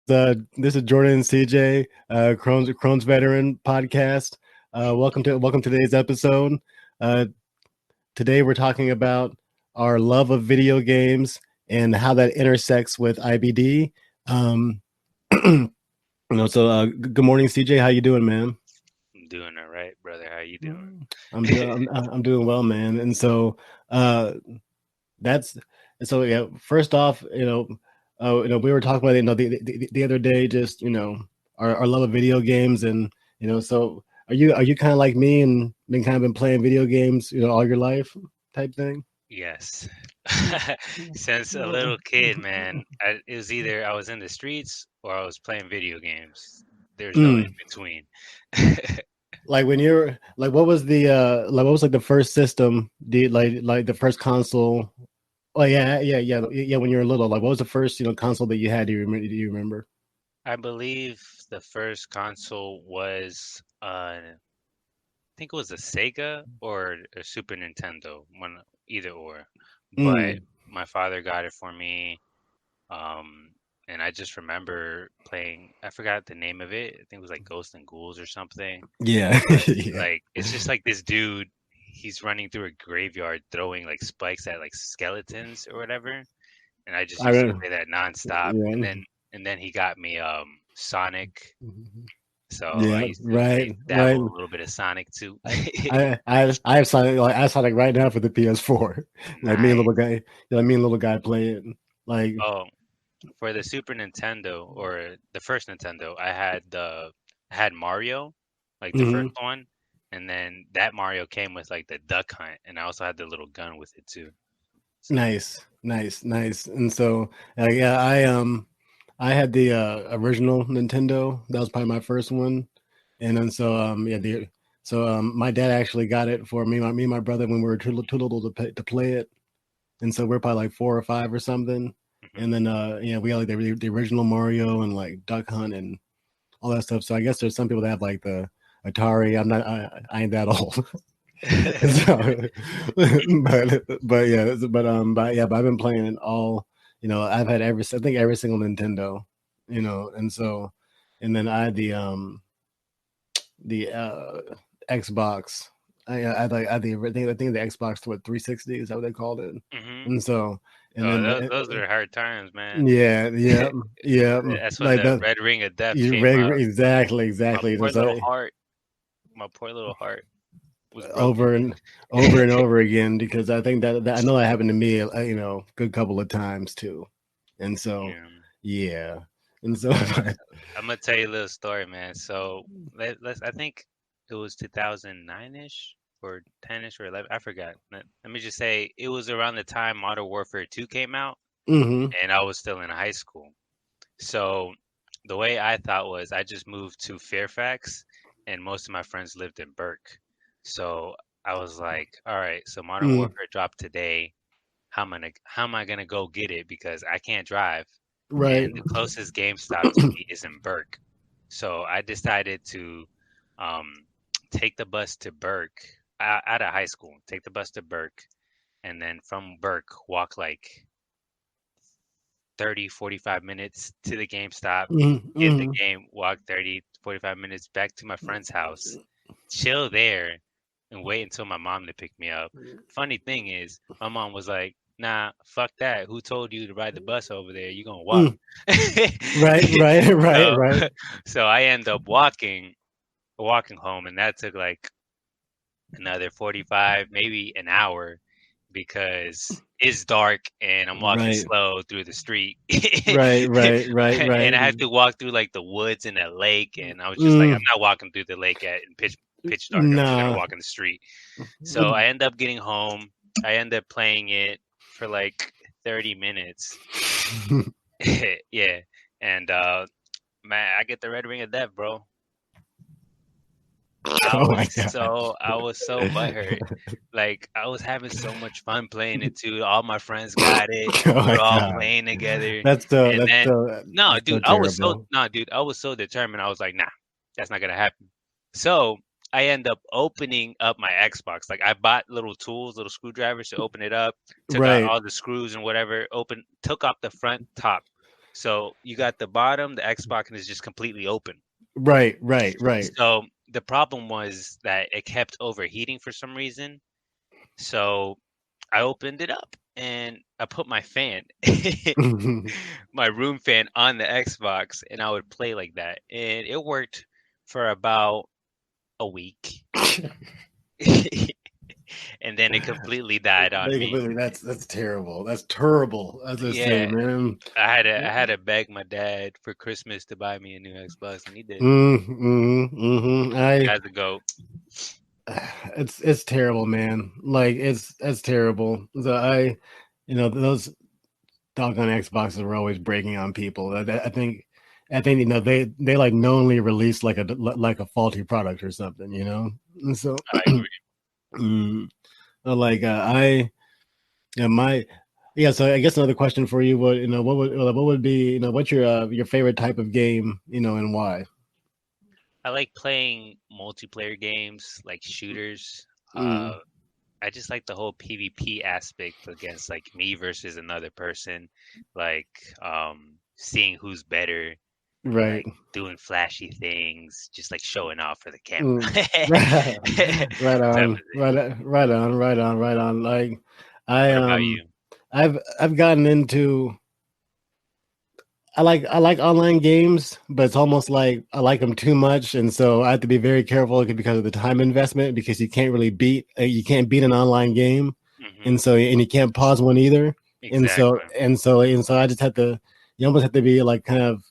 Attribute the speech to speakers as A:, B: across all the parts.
A: This is Jordan and CJ, Crohn's Veteran Podcast. Welcome to today's episode. Uh, Today we're talking about our love of video games and how that intersects with IBD. Good morning, CJ. How you doing, man?
B: I'm doing all right, brother. How you doing?
A: I'm doing well, man. And so uh, that's so yeah. First off, we were talking about the other day, just our love of video games, and so are you kind of like me and been playing video games, all your life type thing?
B: Yes. Since a little kid, man, it was either I was in the streets or I was playing video games. There's no in
A: Mm.
B: between.
A: Like when you're like, what was like the first system? Like the first console? Oh yeah. When you were little, like what was the first console that you had? Do you remember?
B: I believe the first console was I think it was a Sega or a Super Nintendo, one either or. But
A: Mm.
B: my father got it for me. Um, and I just remember playing, I forgot the name of it. I think it was like Ghosts and Ghouls or something.
A: Yeah,
B: But
A: yeah.
B: like it's just like this dude, he's running through a graveyard throwing like spikes at like skeletons or whatever. And I just
A: I
B: used to
A: remember.
B: play that nonstop. And
A: Yeah.
B: then he got me Sonic. So
A: Yeah,
B: I
A: right,
B: used to
A: right.
B: dabble a little bit of Sonic too.
A: I have Sonic, like I have Sonic right now for the PS4. Like me and little
B: Nice.
A: guy, me and little guy play it. Like,
B: Oh, for the Super Nintendo or the first Nintendo, I had Mario, like the first
A: mhm.
B: one, and then that Mario came with like the Duck Hunt, and I also had the little gun with it too. So
A: Nice. And so, yeah, I had the original Nintendo. That was probably my first one. And then my dad actually got it for me and my brother when we were too little to play it. And so we're probably like 4 or 5 or something.
B: hmm
A: And then we got like the original Mario and like Duck Hunt and all that stuff. So I guess there's some people that have like the Atari. I ain't that old. So, but I've been playing it all. I've had I think every single Nintendo. And so, and then I had the Xbox. I think the Xbox, what, 360 is that what they called it?
B: hmm
A: And so, and
B: Oh,
A: then
B: those are hard times, man.
A: yeah,
B: That's when
A: like
B: the
A: that.
B: Red Ring of Death
A: You
B: came out. My
A: exactly.
B: poor little heart, my poor little heart was broken.
A: Over and over and over again, because I think that I know that happened to me, good couple of times too. And so,
B: Yeah.
A: yeah, and so,
B: I'm gonna tell you a little story, man. So let's I think it was 2009-ish or 10-ish or 11. I forgot. Let me just say it was around the time Modern Warfare 2 came out,
A: hmm
B: and I was still in high school. So the way I thought was I just moved to Fairfax, and most of my friends lived in Burke. So I was like, all right, so Modern
A: mm,
B: Warfare dropped today. How am I gonna go get it because I can't drive,
A: right,
B: and the closest GameStop to me is in Burke. So I decided to um, take the bus to Burke out of high school, take the bus to Burke, and then from Burke walk like 30, 45 minutes to the GameStop, get the
A: mm-hmm.
B: game, walk 30, 45 minutes back to my friend's house, chill there, and wait until my mom to pick me up. Funny thing is, my mom was like, "Nah, fuck that. Who told you to ride the bus over there? You gonna walk."
A: Mm, right,
B: So,
A: right.
B: so I end up walking home, and that took like another 45, maybe an hour, because it's dark and I'm walking
A: Right,
B: slow through the street.
A: right.
B: And I had to walk through like the woods and a lake, and I was just like, I'm
A: Mm,
B: not walking through the lake at in pitch dark. I'm just gonna
A: nah.
B: walk in the street. So I end up getting home. I end up playing it for like 30 minutes. Yeah. And man, I get the red ring of death, bro.
A: Oh my god.
B: I was so butthurt. Like I was having so much fun playing it too. All my friends got it.
A: Oh
B: We're
A: my
B: all
A: god.
B: playing together.
A: That's so
B: And then no,
A: that's so
B: dude,
A: terrible.
B: I was so determined. I was like, nah, that's not gonna happen. So I end up opening up my Xbox. Like I bought little tools, little screwdrivers to open it up, took out
A: Right.
B: all the screws and whatever, took off the front top, So you got the bottom, the Xbox is just completely open.
A: Right, right, right.
B: So the problem was that it kept overheating for some reason. So I opened it up and I put my fan, my room fan on the Xbox, and I would play like that. And it worked for about a week. And then it completely died on me.
A: That's terrible. That's terrible. As I say,
B: Yeah,
A: man.
B: I had to beg my dad for Christmas to buy me a new Xbox, and he did.
A: I
B: Guy's a goat.
A: it's terrible, man. Like it's terrible. So those doggone Xboxes were always breaking on people. I think they like knowingly released like a faulty product or something, And so
B: I agree.
A: mm, like I yeah my yeah. So I guess another question for you would what would be what's your favorite type of game and why?
B: I like playing multiplayer games, like shooters.
A: Mm,
B: I just like the whole PvP aspect against like me versus another person, like seeing who's better and
A: right.
B: like doing flashy things, just like showing off for the camera.
A: Mm. Right
B: Type of
A: on,
B: thing.
A: right on. Like I
B: What about you?
A: I've gotten into I like online games, but it's almost like I like them too much, and so I have to be very careful because of the time investment because you can't beat an online game,
B: Hmm.
A: and you can't pause one either, and so
B: Exactly.
A: I just have to you almost have to be like kind of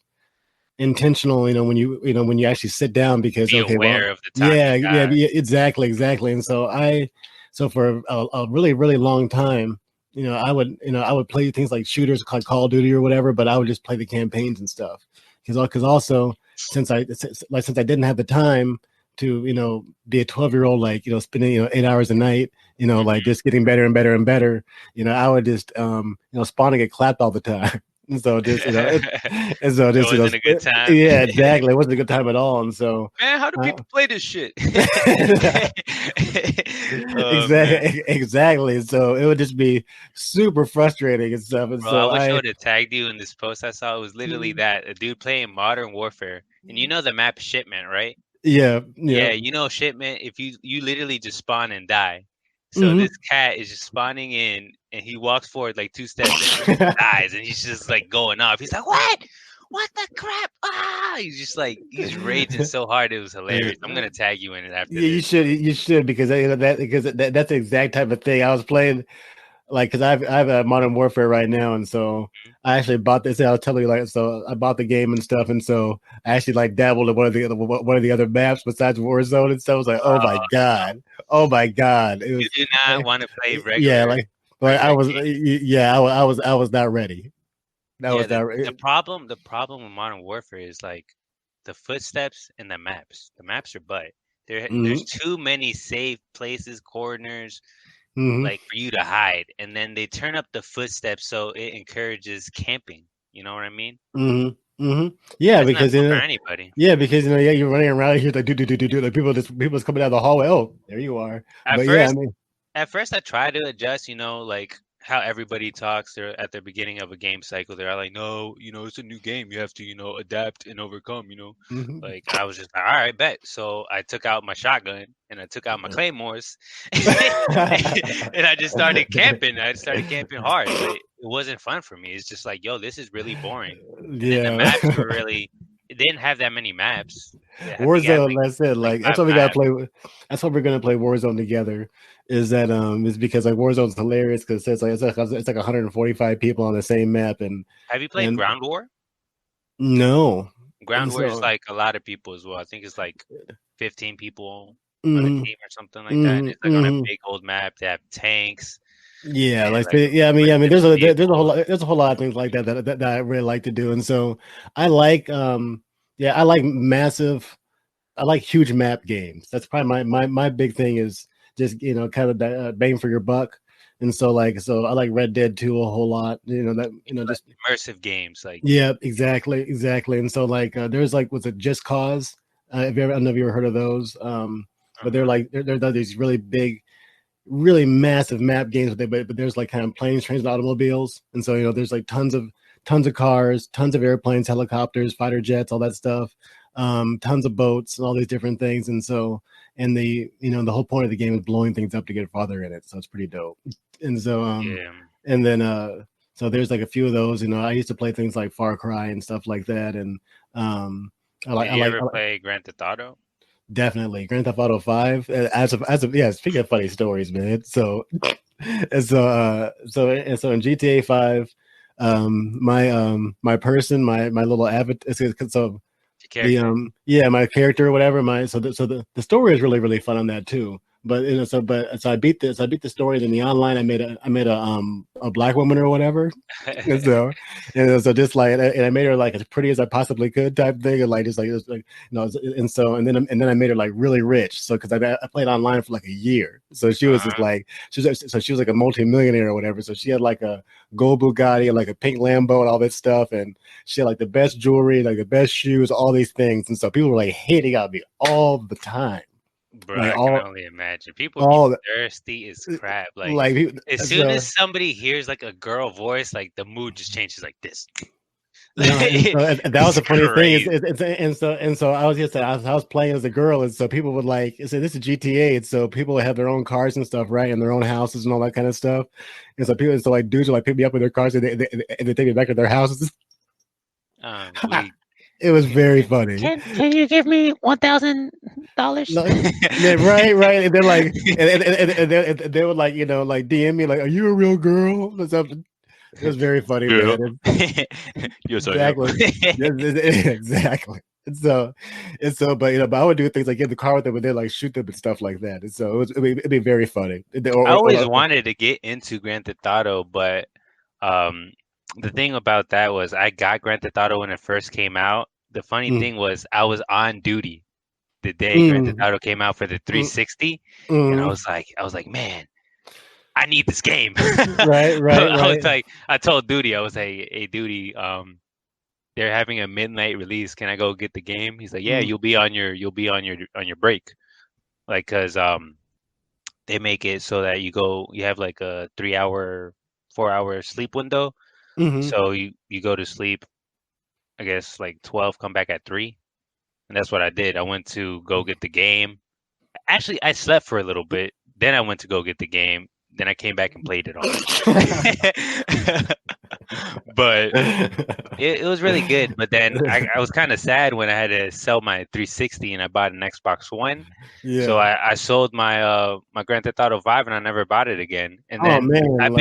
A: intentional, when you actually sit down because
B: Be
A: okay, well,
B: aware of the time you
A: yeah,
B: got.
A: exactly, and so for a really really long time, I would play things like shooters like Call of Duty or whatever, but I would just play the campaigns and stuff because also since I didn't have the time to be a 12-year-old like spending 8 hours a night like
B: Hmm.
A: just getting better and better and better I would just spawn and get clapped all the time. And so just and so
B: It
A: just
B: wasn't a good time.
A: yeah, exactly. It wasn't a good time at all, and so
B: Man, how do
A: uh,
B: people play this shit? Oh man.
A: exactly. So it would just be super frustrating and stuff. And
B: Bro, I
A: so
B: wish I
A: I
B: would have tagged you in this post I saw. It was literally that a dude playing Modern Warfare, and you know the map Shipment, right?
A: yeah, yeah.
B: Yeah, you know Shipment. If you literally just spawn and die. So
A: Hmm.
B: this cat is just spawning in, and he walks forward like 2 steps, and he just dies, and he's just like going off. He's like, "What? What the crap? Ah!" He's just like he's raging so hard. It was hilarious. I'm gonna tag you in it after
A: Yeah,
B: this.
A: you should because that's the exact type of thing I was playing. Like because I have a Modern Warfare right now, and so I actually bought this. I'll tell you like so I bought the game and stuff, and so I actually like dabbled in one of the other maps besides Warzone and stuff. I was like, oh my god, it
B: You
A: was
B: do not want to play
A: yeah, like I
B: regular
A: was
B: game.
A: yeah I was not ready. That
B: Yeah,
A: was
B: the
A: not
B: the
A: ready.
B: problem the problem with Modern Warfare is like the footsteps and the maps. The maps are butt. There's
A: Hmm.
B: too many safe places, corners,
A: Hmm.
B: like for you to hide, and then they turn up the footsteps so it encourages camping. You know what I mean?
A: Hmm. Hmm. Yeah,
B: That's not
A: because
B: fun for anybody.
A: yeah, you're running around here like do like people just coming down the hallway. Oh, there you are.
B: At
A: But yeah, I
B: first,
A: mean.
B: At first, I try to adjust, like how everybody talks. They're at the beginning of a game cycle. They're like, no, it's a new game. You have to, adapt and overcome.
A: Mhm.
B: Like I was just like, all right, bet. So I took out my shotgun and I took out my claymores, and I just started camping. I started camping hard, but it wasn't fun for me. It's just like, yo, this is really boring. And then the
A: Yeah.
B: maps were really. It didn't have that many maps. I think it had
A: Warzone, that's it.
B: like
A: Like that's
B: five
A: what we gotta
B: maps.
A: play with. That's what we're gonna play Warzone together. Is because like Warzone's hilarious because it's like 145 people on the same map
B: Have you played
A: and
B: Ground War?
A: no.
B: Ground War is
A: So
B: like a lot of people as well. I think it's like 15 people on a
A: mhm,
B: team or something like that. And
A: mhm,
B: it's like on a
A: mhm.
B: big old map. They have tanks
A: Yeah,
B: and
A: like
B: like
A: yeah,
B: a bunch
A: I
B: of
A: mean,
B: different vehicles.
A: there's a whole lot of things like that I really like to do, and so I like yeah, I like huge map games. That's probably my big thing is just kind of bang for your buck, and so I like Red Dead 2 a whole lot. That
B: Like
A: just
B: immersive games. Like,
A: yeah, exactly, and so like there's like what's it Just Cause? Have you ever I don't know if you ever heard of those? But they're
B: uh-huh.
A: like they're these really big really massive map games, but there's like kind of planes, trains, and automobiles, and so there's like tons of cars, tons of airplanes, helicopters, fighter jets, all that stuff, tons of boats and all these different things. And so, and the whole point of the game is blowing things up to get farther in it. So it's pretty dope. And so,
B: Yeah.
A: and then, so there's like a few of those. I used to play things like Far Cry and stuff like that. And
B: Did you ever play Grand Theft Auto?
A: definitely Grand Theft Auto 5. As of yeah, speaking of funny stories, man. So so in GTA 5, my person, my little avatar. So
B: Your character?
A: my character or whatever. The story is really really fun on that too. But I beat the story. In the online, I made a black woman or whatever. And so just like, and I made her like as pretty as I possibly could type thing, and like just like and then I made her like really rich. So because I played online for like a year, so she was just
B: Uh-huh.
A: like she was like a multi-millionaire or whatever. So she had like a gold Bugatti and like a pink Lambo and all this stuff, and she had like the best jewelry, like the best shoes, all these things. And so people were like hating on me all the time,
B: Bro,
A: like
B: I can only imagine. People be
A: all
B: thirsty as crap. Like
A: like
B: as soon
A: so
B: as somebody hears like a girl voice, like the mood just changes like this.
A: and that was
B: It's
A: the funny thing is,
B: crazy.
A: and so I was playing as a girl, and so people would like say this is GTA, and so people would have their own cars and stuff, right, and their own houses and all that kind of stuff, and so like dudes would like pick me up in their cars and they take me back to their houses.
B: We
A: It was very funny.
B: can you give me $1,000?
A: No, yeah, right, and they're like, they would like like DM me like, "Are you a real girl?" Or something. It was very funny,
B: Girl.
A: man.
B: Yes, I am.
A: Exactly. Exactly. But but I would do things like get the car with them, and then like shoot them and stuff like that. And so it'd be very funny.
B: I always wanted to get into Grand Theft Auto, but um, the thing about that was I got Grand Theft Auto when it first came out. The funny
A: mm,
B: thing was I was on duty the day Grand Theft
A: mm,
B: Auto came out for the
A: mm,
B: 360, and
A: mm.
B: I was like, man, I need this game.
A: Right, right,
B: I was
A: right.
B: like, I told Duty, I was like, hey, Duty, they're having a midnight release. Can I go get the game? He's like, yeah,
A: Mm,
B: you'll be on your break, like, cause they make it so that you have like a 3 hour, 4 hour sleep window.
A: hmm
B: So you go to sleep, I guess like 12, come back at 3. And that's what I did. I went to go get the game. Actually, I slept for a little bit. Then I went to go get the game. Then I came back and played it all. But it was really good. But then I was kind of sad when I had to sell my 360 and I bought an Xbox One. So
A: Yeah.
B: I sold my Grand Theft Auto 5 and I never bought it again. And
A: Oh
B: then
A: man, like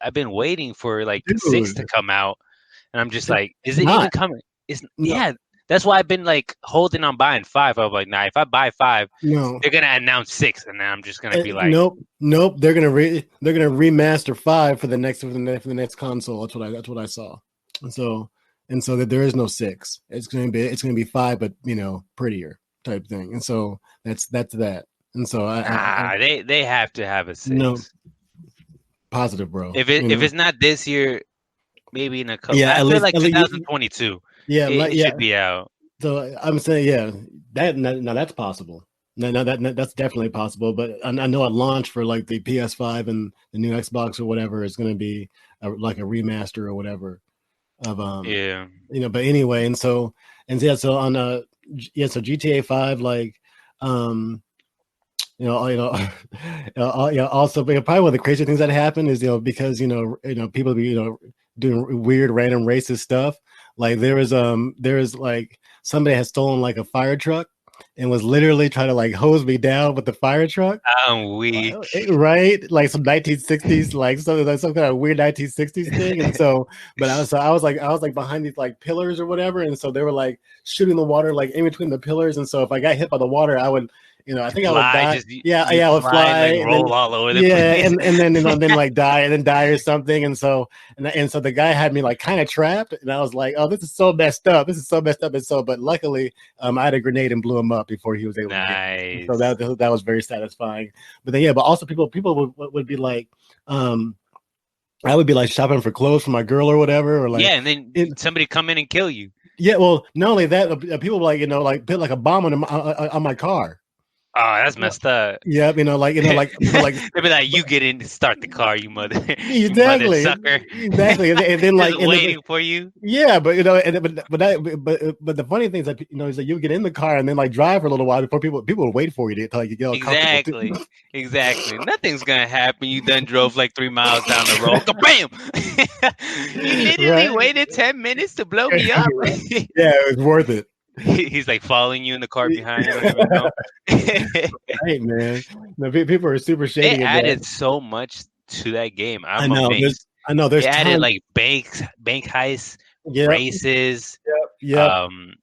B: I've been waiting for like 6 to
A: dude,
B: come out, and I'm just like, is it even
A: not
B: coming? It's
A: no
B: yeah. That's why I've been like holding on buying 5. I'm like, nah, if I buy 5,
A: no.
B: they're gonna announce 6, and then I'm just gonna be like,
A: Nope. They're gonna remaster 5 for the next console. That's what I saw. And so that there is no 6. It's gonna be 5, but prettier type thing. And so that's that. And so I
B: nah, they have to have a
A: no
B: 6.
A: positive, bro.
B: If it's not this year, maybe in a couple.
A: Yeah,
B: I feel like 2022,
A: yeah,
B: it should be out.
A: So I'm saying, yeah, that now that's possible. No, that's definitely possible. But I know at launch for like the PS5 and the new Xbox or whatever is going to be like a remaster or whatever of
B: Yeah.
A: But anyway, so on so GTA 5 like um also but probably one of the crazy things that happened is because people be doing weird random racist stuff. Like there is like somebody had stolen like a fire truck and was literally trying to like hose me down with the fire truck.
B: I'm weak.
A: Right, like some 1960s, like some kind of weird 1960s thing. And so, but I was like behind these like pillars or whatever, and so they were like shooting the water like in between the pillars. And so if I got hit by the water, I would, I think I would
B: Fly,
A: die.
B: just
A: Yeah,
B: you'd
A: yeah, I would
B: fly and
A: fly,
B: like
A: and then
B: roll all over the
A: yeah,
B: place.
A: then like die, and then die or something. And so the guy had me like kind of trapped, and I was like, oh, this is so messed up. This is so messed up. And so, but luckily, I had a grenade and blew him up before he was able to get me. So
B: Nice.
A: that was very satisfying. But then yeah, but also people would be like, I would be like shopping for clothes for my girl or whatever, or like
B: Yeah, and then
A: it,
B: somebody come in and kill you.
A: yeah. Well, not only that, people like like put like a bomb on my car.
B: Oh, that's messed up.
A: Yeah, like people like
B: They'd be like, "You get in to start the car, you mother, you mother
A: exactly,
B: sucker."
A: exactly, and then
B: Just
A: like and then,
B: waiting for you.
A: yeah, but but the funny thing is that is that you get in the car and then like drive for a little while before people will wait for you to like you get all comfortable too.
B: Exactly. Exactly. Nothing's gonna happen. You done drove like 3 miles down the road. Bam! You literally
A: Right?
B: wait 10 minutes to blow me up.
A: Yeah, it was worth it.
B: He's like following you in the car behind. You don't even know.
A: Right, man. No, people are super
B: They
A: shady in that.
B: added so much to that game.
A: I
B: I'm
A: know.
B: amazed.
A: I know.
B: They
A: There's
B: added
A: tons.
B: like bank heists,
A: Yep.
B: races.
A: Yep.
B: Um,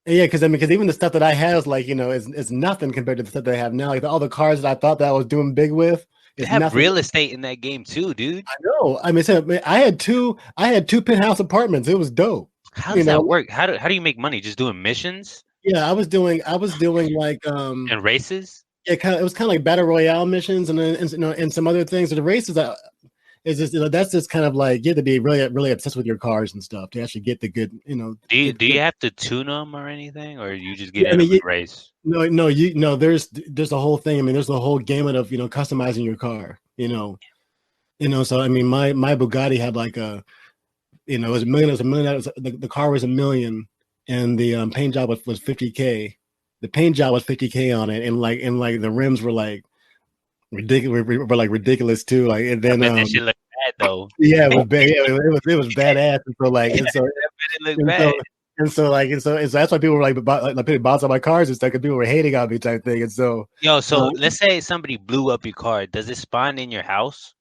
A: Yeah, because because even the stuff that I have is like is nothing compared to the stuff that I have now. Like all the cars that I thought that I was doing big with
B: they
A: is
B: have
A: nothing.
B: real estate in that game too, dude.
A: I know. I mean, so, man, I had two penthouse apartments. It was dope.
B: How
A: You
B: does that
A: know.
B: work? How do you make money? Just doing missions
A: Yeah, I was doing like
B: and races?
A: yeah, it was kind of like battle royale missions and then and some other things. So the races is just that's just kind of like you have to be really obsessed with your cars and stuff to actually get the good
B: Do you
A: get.
B: have to tune them or anything, or you just get
A: Yeah, I
B: in them
A: mean,
B: and race?
A: there's a whole thing. I mean, there's the whole gamut of customizing your car. So I mean, my Bugatti had like it was a million. It was a million. The car was a million, and the paint job was 50K. The paint job was 50K on it, and the rims were like ridiculous. Were like ridiculous too. Like and
B: I
A: then
B: bet that shit look bad though.
A: yeah, it was bad. Yeah, it was badass. And so like
B: I bet it look
A: and
B: bad.
A: so and so that's why people were like putting bombs on my cars and stuff because people were hating on me type thing. And so
B: Yo,
A: uh,
B: so let's say somebody blew up your car. Does it spawn in your house?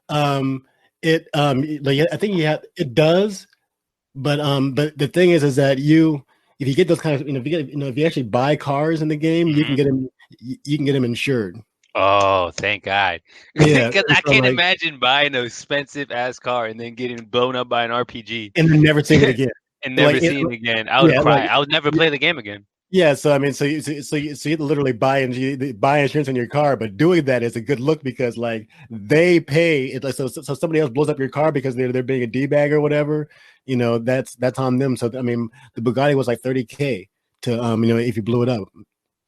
A: um it like I think you have it does, but the thing is that if you get those kind of if you actually buy cars in the game,
B: Mhm.
A: you can get them insured.
B: Oh, thank God.
A: Yeah,
B: Because
A: and
B: I
A: so
B: can't
A: like
B: imagine buying an expensive ass car and then getting blown up by an RPG
A: and then never seeing it again.
B: and
A: Like
B: never seeing it again. I would
A: yeah,
B: cry. I would never play the game again.
A: yeah, so I mean, so you literally buy insurance on your car, but doing that is a good look because like they pay it. Like, so somebody else blows up your car because they're being a d bag or whatever. That's on them. So I mean, the Bugatti was like 30K to if you blew it up,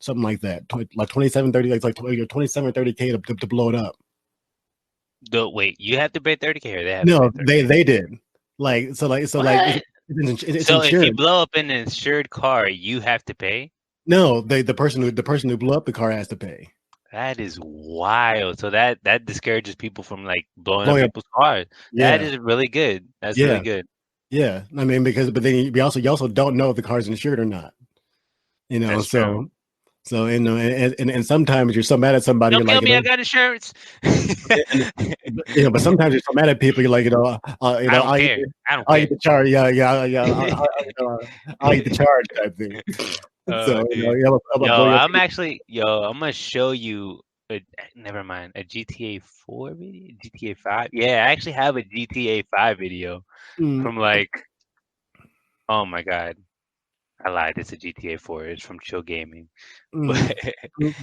A: something like that, like 27 30, like 27 30K to blow it up.
B: Wait, you have to pay 30K or they have to pay
A: No,
B: 30K?
A: they did like
B: What?
A: it's
B: So if you
A: insurance.
B: blow up an insured car, you have to pay?
A: No, the person who blew up the car has to pay.
B: That is wild. So that discourages people from like blowing up
A: Blowing up,
B: people's cars. That
A: yeah,
B: is really good. That's really
A: yeah.
B: good.
A: Yeah, I mean, but then you also don't know if the car's insured or not.
B: That's true.
A: So and sometimes you're so mad at somebody, you're
B: Don't kill
A: like,
B: me. I got insurance.
A: and, but sometimes you're so mad at people, you're like,
B: I don't care. I don't
A: I'll eat
B: care.
A: the charge, yeah, I'll eat the charge type thing. So
B: Oh, dude.
A: yeah, I'm
B: Yo,
A: blow you up.
B: I'm gonna show you never mind, a GTA 4 video? GTA 5? Yeah, I actually have a GTA 5 video
A: Mm,
B: from like, oh my God. I lied. It's a GTA 4. It's from Chill Gaming.
A: mm,
B: But
A: mm.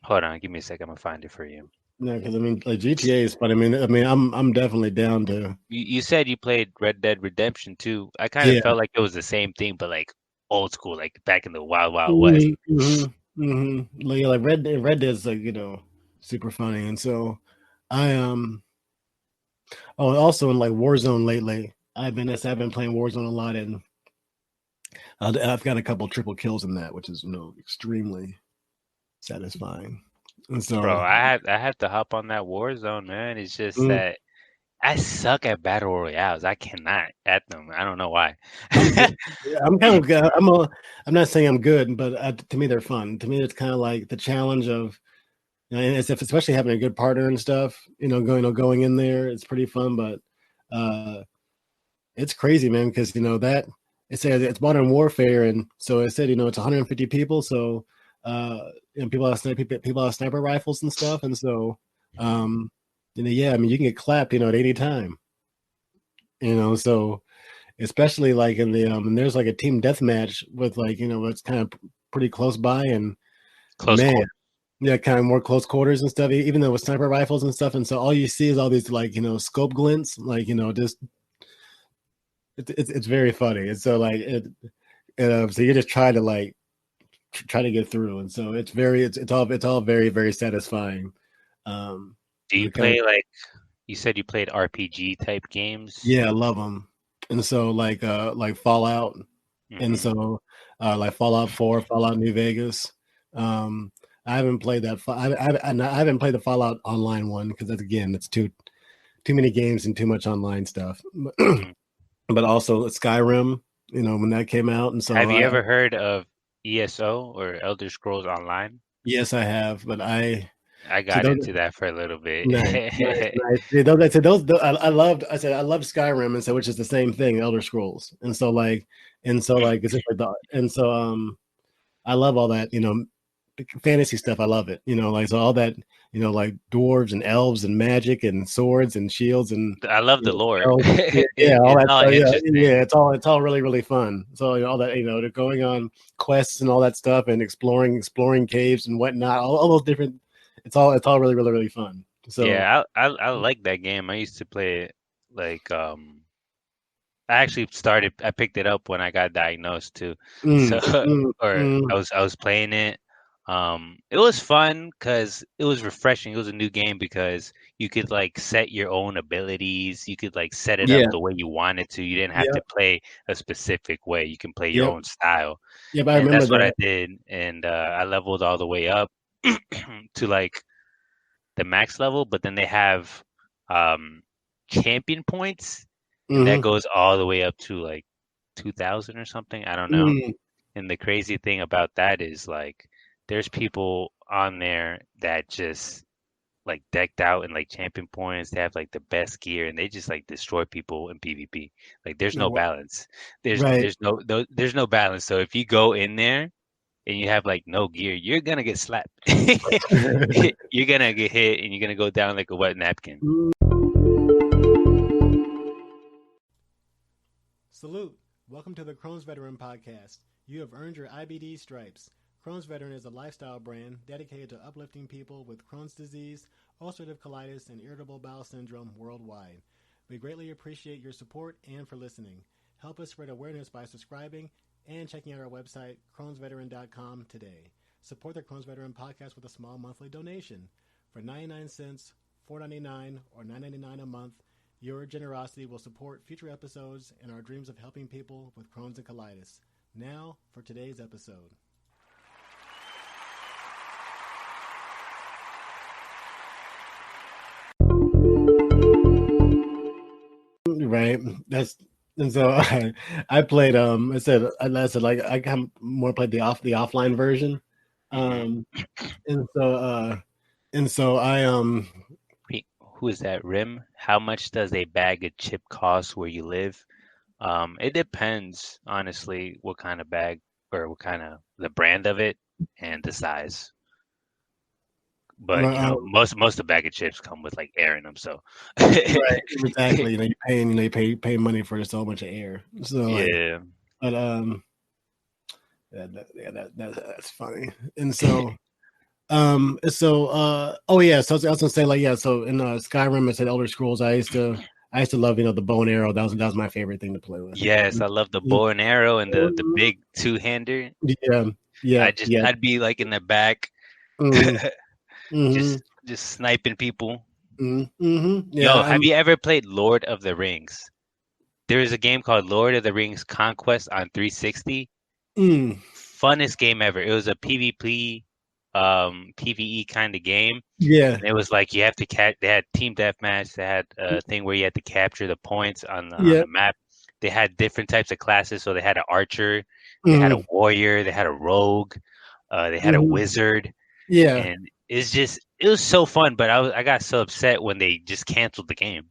B: hold on, give me a second. I'm gonna find it for you.
A: Yeah, because I mean, like GTA is fun. I'm definitely down to.
B: You said you played Red Dead Redemption 2. I kind of
A: Yeah.
B: felt like it was the same thing, but like old school, like back in the Wild Wild West.
A: Hmm. Hmm. Hmm. Like Red Dead's like super funny, and so I oh, also in like Warzone lately. I've been playing Warzone a lot, and I've got a couple triple kills in that, which is extremely satisfying. And
B: Bro,
A: so,
B: I have to hop on that Warzone, man. It's just
A: mm,
B: that I suck at battle royales. I cannot at them. I don't know why.
A: I'm kind of good. I'm not saying I'm good, but to me they're fun. To me, it's kind of like the challenge of and especially having a good partner and stuff. Going in there, it's pretty fun. But uh, it's crazy, man, because that it says it's modern warfare, and so it said it's 150 people, so people have sniper rifles and stuff, and so yeah, I mean you can get clapped at any time, so especially like in the and there's like a team deathmatch with like it's kind of pretty close by, and
B: Close
A: man,
B: call.
A: yeah, kind of more close quarters and stuff, even though with sniper rifles and stuff, and so all you see is all these like scope glints, like just it's very funny. And so like so you're just trying to like try to get through. And so it's all very very satisfying. Um,
B: Do you
A: to kind of
B: play like you said you played RPG type games?
A: Yeah, I love them. And so like Fallout, and
B: Hmm.
A: so like Fallout 4, Fallout New Vegas. Um, I haven't played that. I haven't played the Fallout Online one because that's again it's too many games and too much online stuff.
B: Hmm.
A: But also Skyrim, when that came out, and so
B: Have you ever heard of ESO or Elder Scrolls Online?
A: yes, I have. But I
B: I
A: see
B: got
A: those.
B: into that for a little bit.
A: Nice, nice, nice. See, those, I said those. I loved. I said I loved Skyrim, and so which is the same thing, Elder Scrolls, and so like it's just like and so I love all that, fantasy stuff. I love it, like so all that, like dwarves and elves and magic and swords and shields and
B: I love the lore.
A: spells. Yeah, yeah, all
B: It's
A: that
B: all
A: stuff. Yeah,
B: interesting.
A: yeah, it's all really really fun. So all that, they're going on quests and all that stuff and exploring caves and whatnot. All those different. It's all really really really fun. So.
B: Yeah, I like that game. I used to play it like I actually started I picked it up when I got diagnosed too. So
A: Mm, mm,
B: or
A: mm.
B: I was playing it. It was fun because it was refreshing. It was a new game because you could like set your own abilities. You could like set it up
A: Yeah.
B: the way you wanted to. You didn't have to
A: Yep.
B: play a specific way. You can play your
A: Yep.
B: own style.
A: Yep. I
B: And
A: remember
B: that's what I
A: that.
B: did. And I leveled all the way up to like the max level, but then they have um champion points, and that
A: Hmm.
B: goes all the way up to like 2000 or something. I don't know.
A: Mm.
B: And the crazy thing about that is like there's people on there that just like decked out in like champion points. They have like the best gear and they just like destroy people in PvP. Like there's no balance. There's
A: Right.
B: there's no, no there's no balance. So if you go in there and you have like no gear, you're gonna get slapped. You're gonna get hit and you're gonna go down like a wet napkin.
A: Salute. Welcome to the Crohn's Veteran Podcast. You have earned your IBD stripes. Crohn's Veteran is a lifestyle brand dedicated to uplifting people with Crohn's disease, ulcerative colitis, and irritable bowel syndrome worldwide. We greatly appreciate your support and for listening. Help us spread awareness by subscribing and checking out our website, crohnsveteran.com, today. Support the Crohn's Veteran Podcast with a small monthly donation. For 99 cents, $4.99, or $9.99 a month, your generosity will support future episodes and our dreams of helping people with Crohn's and colitis. Now, for today's episode. Right. That's and so I played. I said like I kind of more played the offline version.
B: Hmm.
A: Um, and so I
B: Who is that? Rim? How much does a bag of chip cost where you live? It depends, honestly, what kind of bag or what kind of the brand of it and the size. But
A: uh,
B: most of the bag of chips come with like air in them, so
A: right, exactly. You pay money for just so much of air. So like,
B: yeah.
A: but that's funny. And so oh yeah, so I was gonna say like yeah, so in Skyrim, I said Elder Scrolls. I used to love the bow and arrow. That was my favorite thing to play with.
B: Yes, I love the bow and arrow and the big two-hander.
A: Yeah, yeah, yeah.
B: I'd be like in the back,
A: Mm-hmm, mm-hmm,
B: just sniping people.
A: mm-hmm. Yeah,
B: Yo, have you ever played Lord of the Rings? There is a game called Lord of the Rings Conquest on 360.
A: mm,
B: Funnest game ever. It was a PvP, PvE kind of game.
A: yeah,
B: And it was like you have to they had team deathmatch. They had a thing where you had to capture the points on
A: yeah,
B: the map. They had different types of classes. So they had an archer, they had a
A: mm-hmm,
B: warrior, they had a rogue, they had a
A: mm-hmm,
B: wizard,
A: yeah,
B: and it was so fun. But I got so upset when they just canceled the game.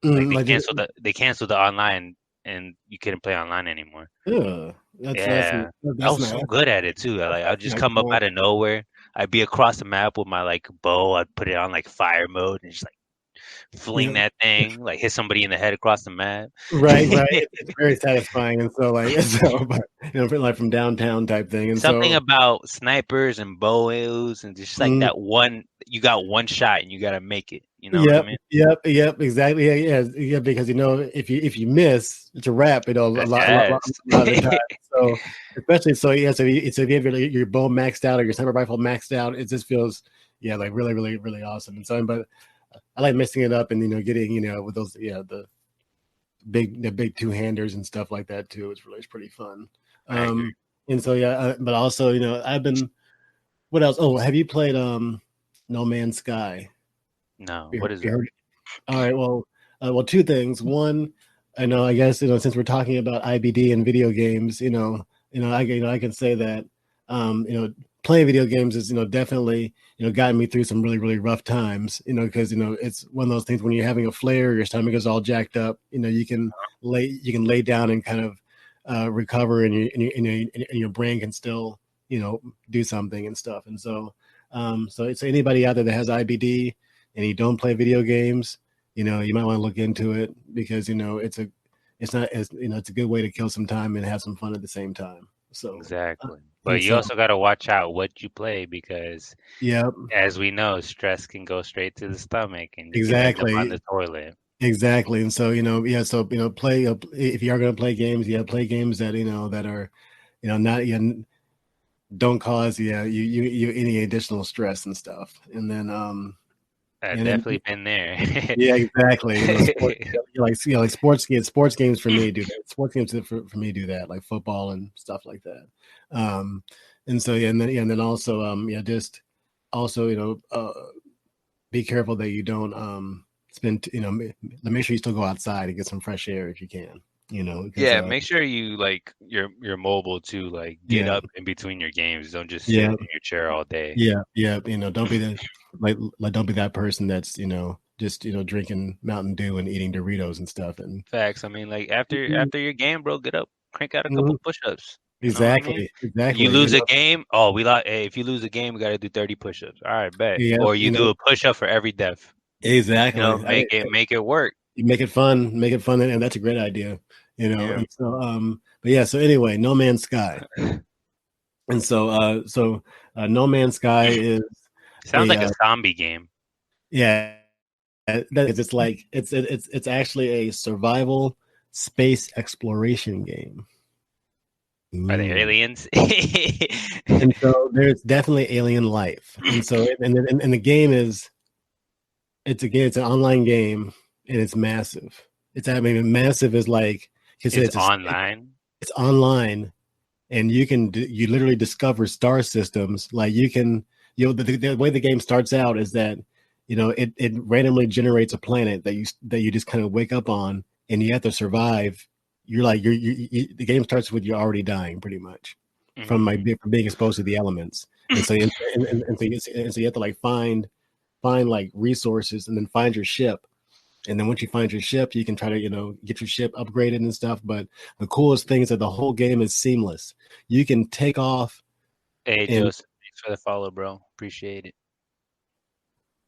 B: Like
A: like just
B: they canceled the online, and you couldn't play online anymore.
A: yeah.
B: Yeah, I
A: That's
B: was
A: not
B: so good at it too. Like I'd
A: that's
B: just
A: not
B: come up
A: cool.
B: out of nowhere. I'd be across the map with my like bow. I'd put it on like fire mode and just like fling
A: Yeah.
B: that thing, like hit somebody in the head across the map.
A: Right. It's very satisfying, and so like so, but like from downtown type thing, and
B: Something
A: so
B: about snipers and bows and just like
A: mm,
B: that one, you got one shot and you gotta make it. You know what I
A: yep,
B: mean?
A: yep, exactly, yeah, because if you miss, it's a wrap,
B: That's
A: a
B: ass.
A: lot of the time. So especially so if you have your bow maxed out or your sniper rifle maxed out, it just feels like really really really awesome. And so, but I like mixing it up and getting with those the big two handers and stuff like that too. It's pretty fun.
B: I agree.
A: And so but also I've been what else? Oh, have you played No Man's Sky?
B: No,
A: You
B: what
A: heard,
B: is
A: you
B: that?
A: heard All right. Well, two things. One, I guess since we're talking about IBD and video games, I can say that, playing video games is definitely gotten me through some really really rough times. Because it's one of those things when you're having a flare, your stomach is all jacked up. You can lay down and kind of recover, and your brain can still do something and stuff. And so it's anybody out there that has IBD and you don't play video games, you might want to look into it because it's a good way to kill some time and have some fun at the same time. So,
B: Exactly.
A: and
B: But you
A: so,
B: also got to watch out what you play because,
A: yeah,
B: as we know, stress can go straight to the stomach and you can end up on
A: exactly,
B: the toilet.
A: exactly. And so, yeah, so play if you are going to play games, play games that are, not don't cause you any additional stress and stuff.
B: I've
A: And then
B: definitely been there.
A: Yeah, exactly. Sports, like sports games. Sports games for me do that. Sports games for me do that, like football and stuff like that. Um, and so and then also just also be careful that you don't spend make sure you still go outside and get some fresh air if you can. Because
B: Yeah, make sure you like you're mobile to like get
A: yeah,
B: up in between your games. Don't just sit
A: yeah,
B: in your chair all day.
A: yeah. Don't be the don't be that person that's just drinking Mountain Dew and eating Doritos and stuff and.
B: Facts. I mean, like after your game, bro, get up, crank out a couple
A: Mhm.
B: push-ups. You know what I mean?
A: Exactly,
B: You
A: exactly.
B: lose a game, oh, we lost. Hey, if you lose a game, we gotta do 30 push-ups. All right, bet.
A: Yeah,
B: Or you do a push-up for every death. You know,
A: exactly.
B: make it work.
A: You make it fun, and that's a great idea.
B: Yeah.
A: And so, but yeah. So anyway, No Man's Sky, and No Man's Sky is
B: Sounds
A: a
B: like a zombie game.
A: yeah. That is, it's like it's actually a survival space exploration game.
B: Are they
A: Ooh.
B: aliens?
A: And so there's definitely alien life, and so and the game is it's an online game and it's massive. I mean, massive is like because
B: It's online.
A: it's online and you literally discover star systems. Like you can the way the game starts out is that it randomly generates a planet that you just kind of wake up on and you have to survive. You're like the game starts with you already dying pretty much from being exposed to the elements, and so you have to like find like resources and then find your ship. And then once you find your ship, you can try to, get your ship upgraded and stuff. But the coolest thing is that the whole game is seamless. You can take off
B: Hey,
A: and
B: Joseph, thanks for the follow, bro. Appreciate it.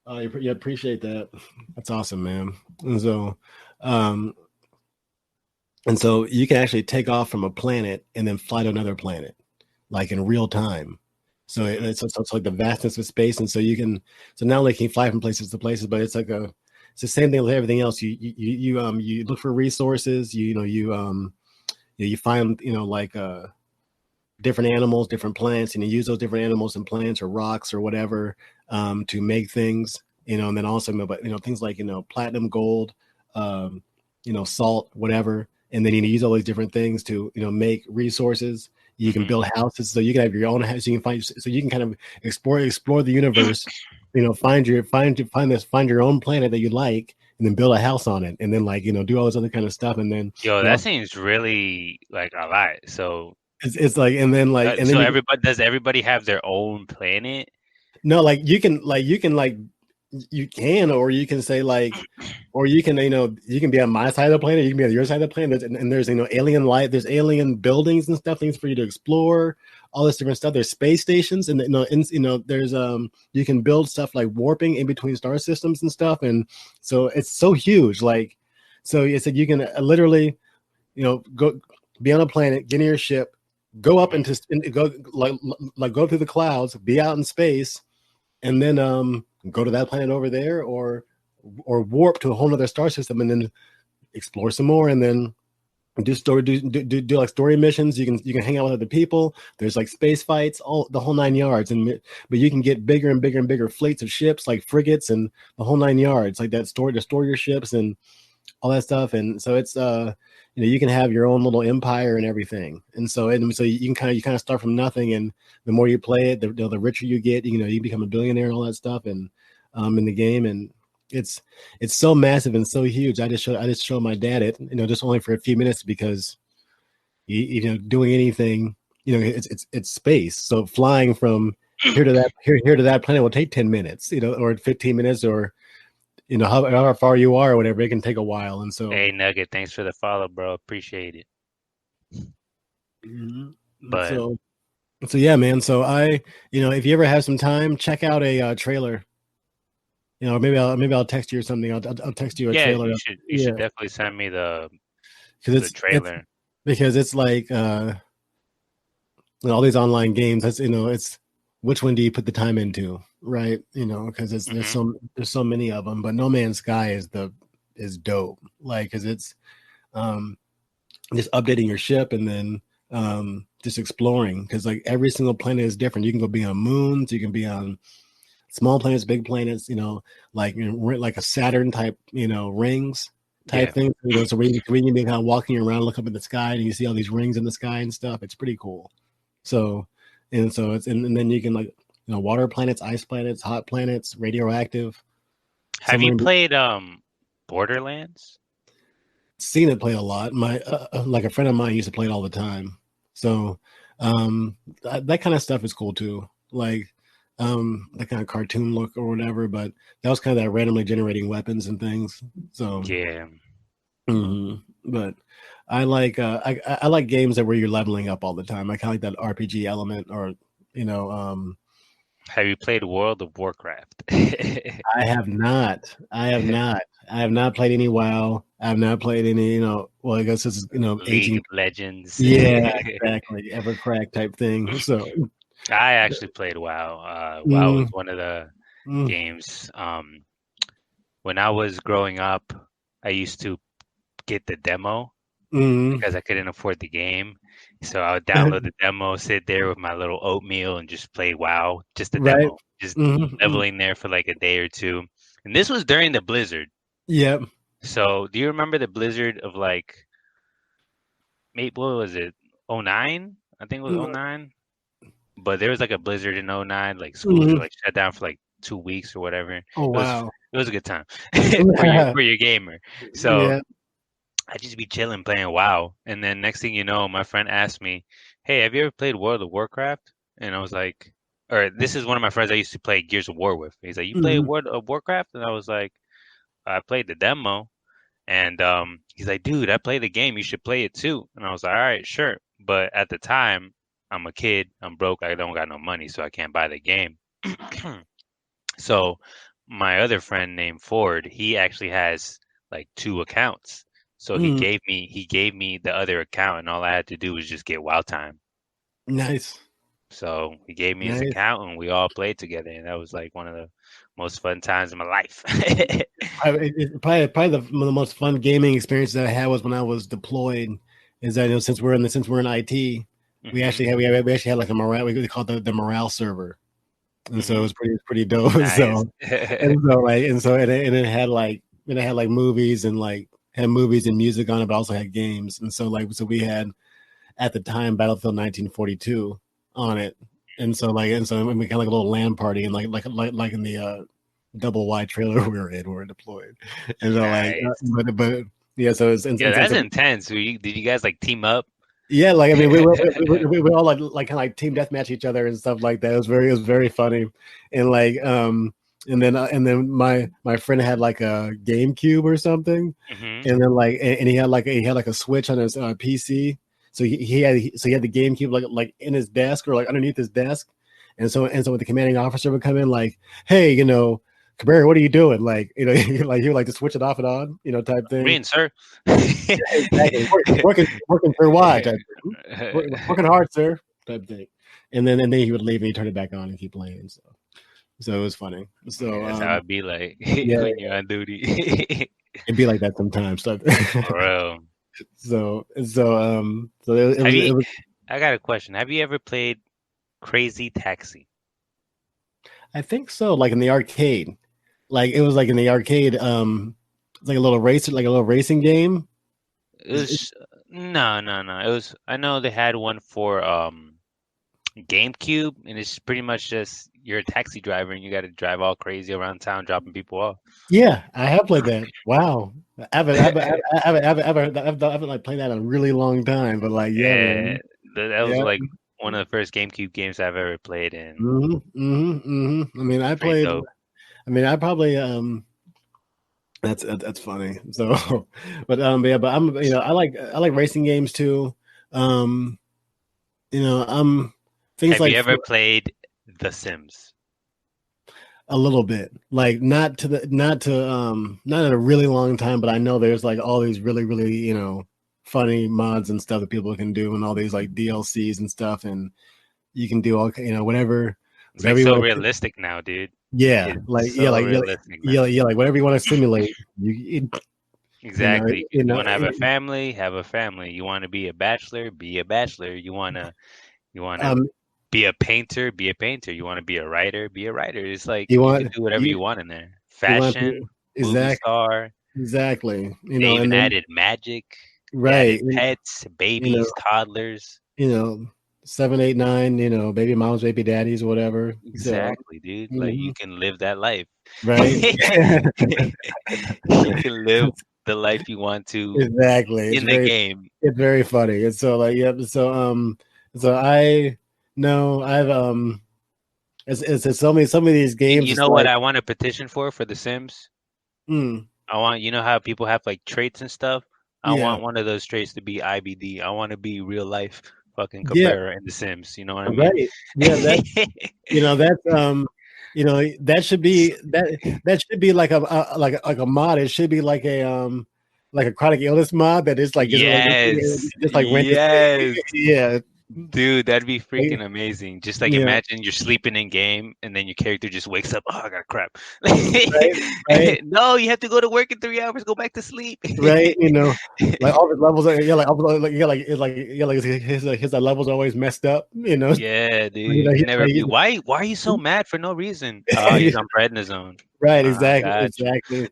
A: you appreciate that. That's awesome, man. And so, um, you can actually take off from a planet and then fly to another planet, like in real time. So
B: Mhm.
A: it's like the vastness of space, and so not only can you fly from places to places, but it's the same thing with everything else. You look for resources. You find like different animals, different plants, and you use those different animals and plants or rocks or whatever to make things. And then also but things like platinum, gold, um, salt, whatever, and then you use all these different things to make resources. You can
B: Mhm.
A: build houses, so you can have your own house. You can so you can kind of explore the universe. Find your own planet that you like, and then build a house on it, and then like do all this other kind of stuff, and then
B: Yo,
A: you
B: that
A: know
B: seems really like a lot. So,
A: it's like and then
B: so
A: you
B: everybody does everybody have their own planet?
A: no, like you can, or you can say like, or you can you can be on my side of the planet, you can be on your side of the planet, and there's alien life, there's alien buildings and stuff, things for you to explore. all this different stuff. There's space stations, and there's you can build stuff like warping in between star systems and stuff, and so it's so huge. Like, so it's like you can literally, go be on a planet, get in your ship, go up into go like go through the clouds, be out in space, and then go to that planet over there, or warp to a whole other star system, and then explore some more, and then do like story missions. You can hang out with other people. There's like space fights, all the whole 9 yards, but you can get bigger and bigger and bigger fleets of ships, like frigates and the whole 9 yards, like that to store your ships and all that stuff. And so it's you can have your own little empire and everything. And so you kind of start from nothing, and the more you play it, the richer you get. You become a billionaire and all that stuff, and in the game. And it's so massive and so huge. I just showed my dad it, just only for a few minutes, because doing anything, it's space. So flying from here to that planet will take 10 minutes, or 15 minutes, or however far you are or whatever. It can take a while. And so,
B: Hey Nugget, thanks for the follow, bro. Appreciate it. But
A: so yeah, man. So if you ever have some time, check out a trailer. Maybe I'll text you or something. I'll text you a trailer.
B: You should definitely send me the trailer.
A: Because it's like all these online games. That's it's which one do you put the time into, right? Because there's so many of them. But No Man's Sky is dope. Like, because it's just updating your ship, and then just exploring, because like every single planet is different. You can go be on moons, you can be on small planets, big planets, like a Saturn type, rings type thing. So when you can be kind of walking around, look up in the sky, and you see all these rings in the sky and stuff. It's pretty cool. So it's and then you can water planets, ice planets, hot planets, radioactive.
B: Have you played Borderlands?
A: Seen it played a lot. My like a friend of mine used to play it all the time. So that kind of stuff is cool too. Like that kind of cartoon look or whatever, but that was kind of that randomly generating weapons and things. So
B: yeah.
A: But I like I like games where you're leveling up all the time. I kind of like that RPG element, or
B: Have you played World of Warcraft?
A: I have not. I have not played any WoW. I have not played any, well, I guess this is,
B: League of Legends.
A: Yeah, exactly. Evercrack type thing. So
B: I actually played WoW. WoW was one of the games. When I was growing up, I used to get the demo because I couldn't afford the game. So I would download the demo, sit there with my little oatmeal, and just play WoW, just the demo, just leveling there for like a day or two. And this was during the Blizzard.
A: Yep.
B: So do you remember the Blizzard of like, maybe what was it, 09? I think it was 09. But there was like a blizzard in 09, like schools were like shut down for like 2 weeks or whatever.
A: Oh, wow.
B: It was a good time for your gamer. So I'd just be chilling playing WoW. And then next thing you know, my friend asked me, hey, have you ever played World of Warcraft? And I was like, or this is one of my friends I used to play Gears of War with. He's like, you play World of Warcraft? And I was like, I played the demo. And he's like, dude, I played the game. You should play it too. And I was like, all right, sure. But at the time, I'm a kid, I'm broke, I don't got no money, so I can't buy the game. So my other friend named Ford, he actually has like 2 accounts. So he gave me the other account, and all I had to do was just get WoW time.
A: Nice.
B: So he gave me his account, and we all played together, and that was like one of the most fun times of my life.
A: probably the most fun gaming experience that I had was when I was deployed. Is that since we're in IT. We actually had like a morale. We called it the morale server, and so it was pretty dope.
B: Nice.
A: So it had like movies and like had movies and music on it, but also had games. And so we had at the time Battlefield 1942 on it, and so we kind of like a little LAN party, and like in the double wide trailer we were deployed, and so
B: nice.
A: but yeah, so it's
B: that's intense. Did you guys like team up?
A: Yeah, like I mean, we all like kind of like team deathmatch each other and stuff like that. It was very funny, and like and then my friend had like a GameCube or something, and then like and he had like a Switch on his PC, So he had the GameCube like in his desk or like underneath his desk, and so when the commanding officer would come in, like, hey, Cabrera, what are you doing? Like, he would like to switch it off and on, type thing.
B: Reading, sir.
A: Yeah, exactly. Working for why type thing. Working hard, sir, type thing. And then he would leave and he turn it back on and keep playing. So it was funny. So
B: That's how it be like
A: yeah,
B: when you're on duty.
A: it'd be like that sometimes. So
B: For real.
A: so it
B: Have
A: was
B: you?
A: it was
B: I got a question. Have you ever played Crazy Taxi?
A: I think so, like in the arcade. Like it was like in the arcade, it's like a little racing game.
B: It was no, no, no. It was. I know they had one for GameCube, and it's pretty much just you're a taxi driver and you got to drive all crazy around town, dropping people off.
A: Yeah, I have played that. Wow. I haven't like played that in a really long time, but like, yeah,
B: Yeah,
A: man.
B: that was
A: Yeah.
B: like one of the first GameCube games I've ever played, and
A: I mean,
B: pretty dope.
A: I probably, that's funny. So, but I like racing games too. Um, things
B: Have you
A: like
B: ever played The Sims?
A: a little bit, like not in a really long time, but I know there's like all these really, really, funny mods and stuff that people can do, and all these like DLCs and stuff, and you can do all, whatever,
B: It's like
A: you
B: so
A: want to.
B: realistic now, dude.
A: Yeah,
B: It's
A: like yeah,
B: so
A: like yeah,
B: realistic
A: yeah,
B: now.
A: yeah, like whatever you want to simulate. You know,
B: Exactly.
A: you
B: You
A: know,
B: want to have a family, have a family. You want to be a bachelor, be a bachelor. You want to
A: um,
B: be a painter, be a painter. You want to be a writer, be a writer. It's like
A: you
B: you can
A: want
B: do whatever
A: you
B: you want in there.
A: you want
B: Fashion,
A: to
B: movie
A: exact
B: star.
A: exactly,
B: They even
A: and then
B: added magic. They added
A: right,
B: pets,
A: you know,
B: babies, toddlers.
A: you know, 7, 8, 9, baby moms, baby daddies, whatever. So,
B: Exactly, dude. Like you
A: mhm,
B: can live that life.
A: right,
B: You can live the life you want to
A: exactly.
B: in the game.
A: It's very funny. And so like, yep. So I know I've it's some of these games.
B: You
A: It's
B: know what
A: like,
B: I want a petition for The Sims?
A: mm,
B: I want, you know how people have like traits and stuff? I
A: yeah,
B: want one of those traits to be IBD. I want to be real life fucking
A: yeah,
B: Cabrera in The Sims. You know what I mean?
A: right, yeah. That's that should be like a mod. It should be like a chronic illness mod that is like
B: Yes.
A: just like rent the
B: Yes.
A: yeah
B: Dude, that'd be
A: like,
B: freaking amazing. Just like
A: yeah
B: imagine you're sleeping in game and then your character just wakes up. Oh, I got crap.
A: right right
B: No, you have to go to work in 3 hours. Go back to sleep.
A: right like all the levels are yeah like all, like his levels are always messed up
B: Yeah, dude. And everybody, why are you so mad for no reason? Oh, he's on prednisone.
A: right,
B: I
A: exactly,
B: got you.
A: exactly.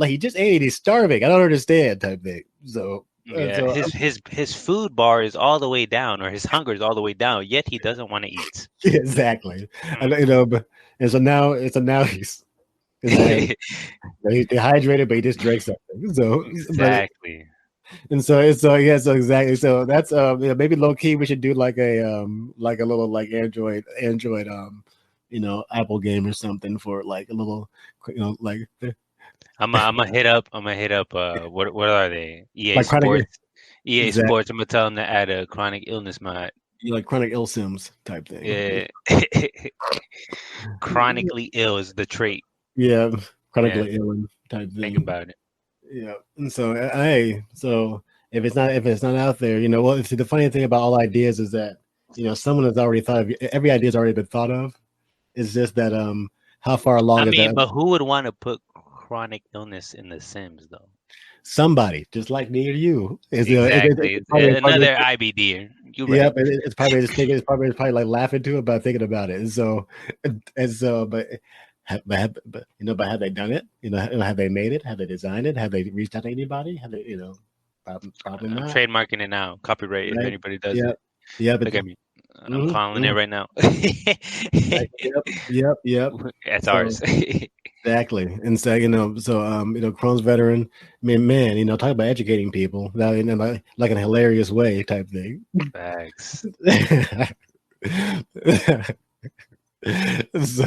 A: He just ate. He's starving. I don't understand, type thing. So,
B: Yeah, his food bar is all the way down, or his hunger is all the way down, yet he doesn't want to eat.
A: yeah, exactly.
B: Hmm.
A: And but and so now he's dehydrated, but he just drank something. So, but
B: Exactly.
A: so yeah, so exactly. So that's maybe low key we should do like a little like Android Apple game or something for like a little like
B: I'm gonna hit up. What are they? EA
A: like chronic
B: Sports. EA
A: exact
B: Sports. I'm gonna tell them to add a chronic illness mod.
A: like chronic ill Sims type thing.
B: Yeah. Chronically ill is the trait.
A: Yeah,
B: Yeah.
A: chronically ill type
B: Think
A: thing.
B: about it.
A: Yeah, and so so if it's not out there, well, see, the funny thing about all ideas is that someone has already thought of every idea has already been thought of. It's just that how far
B: I
A: along is
B: mean,
A: that
B: but who would want to put chronic illness in The Sims though?
A: somebody just like me or you is
B: Exactly.
A: it's
B: It's
A: probably
B: another IBD. You're right.
A: yep, it's probably just thinking it's probably like laughing to it about thinking about it. And so but have they done it? Have they made it? Have they designed it? Have they reached out to anybody? Have they, probably
B: I'm
A: not.
B: trademarking it now. Copyright if
A: Right?
B: anybody does
A: Yeah.
B: it.
A: Yeah. But
B: Look at me. I'm
A: mhm,
B: calling it
A: mhm.
B: right now.
A: Yep. Yep. Yep.
B: That's
A: So
B: ours.
A: exactly. And so Crohn's veteran. I mean, man, talk about educating people that like in a hilarious way type thing.
B: Facts.
A: So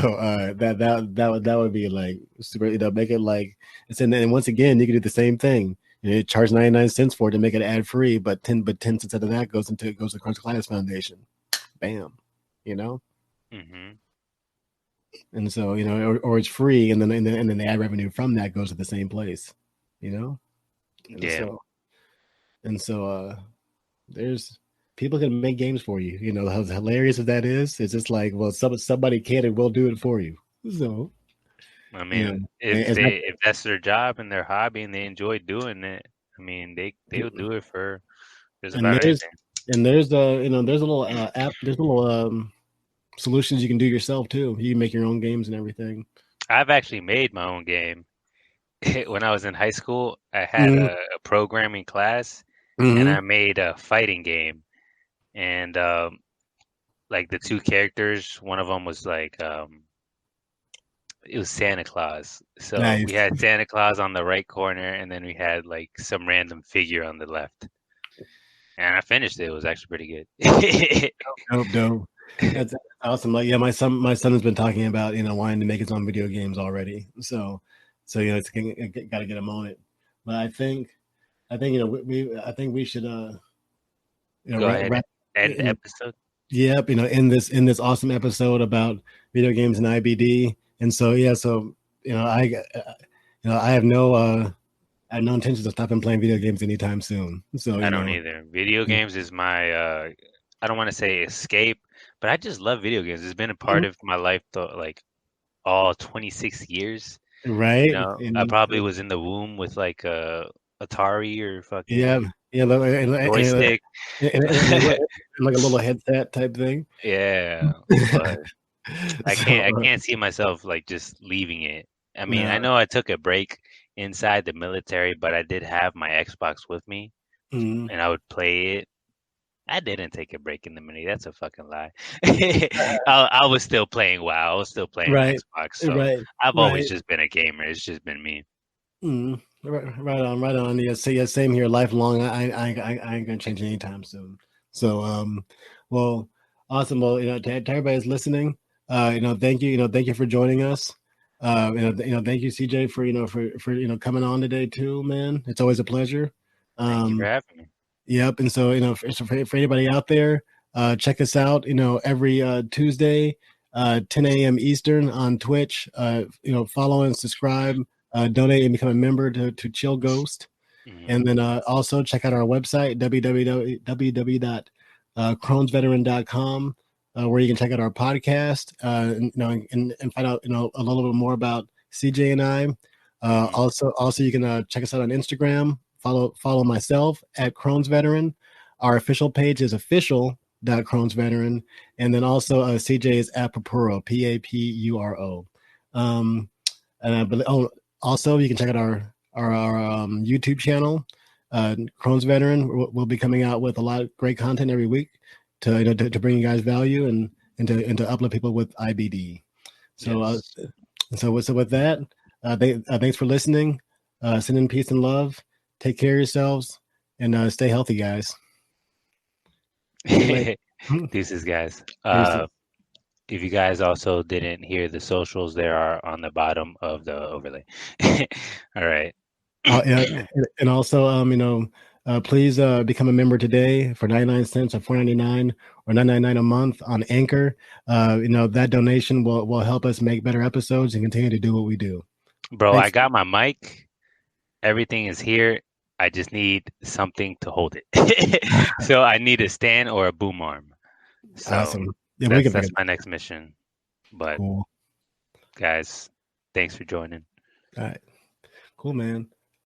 A: that would be like super, make it like it's and then once again you can do the same thing. You charge 99 cents for it to make it ad free, but 10 cents out of that goes to Crunch Class Foundation. Bam, you know.
B: Hmm.
A: And so or it's free, and then the ad revenue from that goes to the same place, you know. And
B: Yeah.
A: so and so there's people can make games for you. You know how hilarious that is. It's just like, well, somebody can and will do it for you. So
B: I
A: you
B: mean,
A: know, it's not
B: if that's their job and their hobby and they enjoy doing it, I mean, they'll do it for just
A: and
B: about
A: there's
B: anything.
A: there's a little app, there's a little solutions you can do yourself too. You can make your own games and everything.
B: I've actually made my own game. When I was in high school, I had
A: Mm-hmm.
B: a programming class and
A: Mm-hmm.
B: I made a fighting game. And like the two characters, one of them was like it was Santa Claus. So we
A: Nice.
B: had Santa Claus on the right corner and then we had like some random figure on the left. And I finished it. It was actually pretty good.
A: Dope, dope. That's awesome. Like, yeah, my son has been talking about wanting to make his own video games already. So it's got to get him on it. But I think I think we should
B: Go
A: wrap,
B: ahead and
A: wrap
B: end the
A: you know,
B: episode.
A: yep, in this awesome episode about video games and IBD. And so yeah, so I have no intentions of stopping playing video games anytime soon. So
B: I don't either. Video
A: yeah,
B: games is my I don't want to say escape, but I just love video games. It's been a part
A: mhm,
B: of my life though, like all 26 years. You
A: right,
B: know, I
A: and
B: probably was in the womb with like a Atari or
A: yeah,
B: fucking
A: yeah,
B: joystick.
A: like a little headset type thing.
B: Yeah, but I
A: So
B: can't see myself like just leaving it. I mean, I
A: uh,
B: know I took a break inside the military, but I did have my Xbox with me
A: mm,
B: and I would play it. I didn't take a break in the mini. That's a fucking lie. I was still playing WoW. I was still playing
A: right,
B: Xbox. So
A: right,
B: I've always
A: right.
B: just been a gamer. It's just been me.
A: Right on, right on. Yeah, so yeah, same here. Lifelong. I ain't gonna change anytime soon. So, well, awesome. Well, to everybody that's listening, thank you. Thank you for joining us. Thank you, CJ, for coming on today too, man. It's always a pleasure.
B: Thank you for
A: Um,
B: having me.
A: Yep. And so, for anybody out there, check us out, every Tuesday, 10 a.m. Eastern on Twitch. Follow and subscribe, donate and become a member to Chill Ghost.
B: Hmm.
A: And then also check out our website, www.crohnsveteran.com, where you can check out our podcast, and find out, a little bit more about CJ and I.
B: Hmm.
A: Also, you can check us out on Instagram. Follow myself at Crohn's Veteran. Our official page is official.Crohn's Veteran, and then also CJ is at Papuro, Papuro. Um, Also, you can check out our YouTube channel. Crohn's Veteran will be coming out with a lot of great content every week to bring you guys value and to uplift people with IBD. So
B: Yes.
A: so with that, thanks for listening. Send in peace and love. Take care of yourselves and stay healthy, guys. See you later.
B: Deuces, guys.
A: Deuces.
B: If you guys also didn't hear the socials, there are on the bottom of the overlay. All right.
A: Yeah, and also, please become a member today for 99 cents or 4.99 or 9.99 a month on Anchor. That donation will help us make better episodes and continue to do what we do.
B: Bro, I
A: Thanks.
B: got my mic. Everything is here. I just need something to hold it. So I need a stand or a boom arm. So
A: Awesome. Yeah, we can figure
B: that's
A: it
B: my
A: out.
B: next mission. But
A: Cool.
B: guys, thanks for joining.
A: All right. Cool, man.